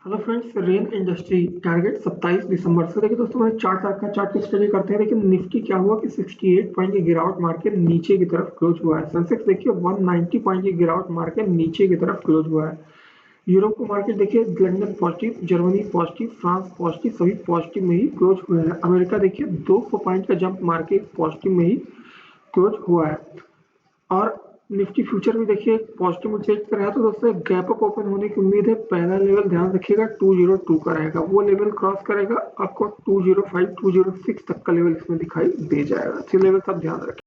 Hello friends, rain industry target 27 दिसंबर से। देखिए दोस्तों, मैंने चार्ट की स्टडी करते हैं। लेकिन निफ्टी क्या हुआ कि 68 पॉइंट की गिरावट मार के नीचे की तरफ क्लोज हुआ है। सेंसेक्स देखिए 190 पॉइंट की गिरावट मार के नीचे की तरफ क्लोज हुआ है। यूरोप को मार्केट देखिए, London positive, Germany positive, France positive, सभी पॉजिटिव में ही क्लोज हुए हैं। अमेरिका देखिए 200 पॉइंट का जंप मार के पॉजिटिव में ही क्लोज हुआ है। और निफ्टी फ्यूचर में देखिए पॉजिटिव में चेक कर रहा है, तो दोस्तों गैप अप ओपन होने की उम्मीद है। पहला लेवल ध्यान रखिएगा 202 का रहेगा, वो लेवल क्रॉस करेगा आपको 205 206 तक का लेवल इसमें दिखाई दे जाएगा। अच्छे लेवल सब ध्यान रखें।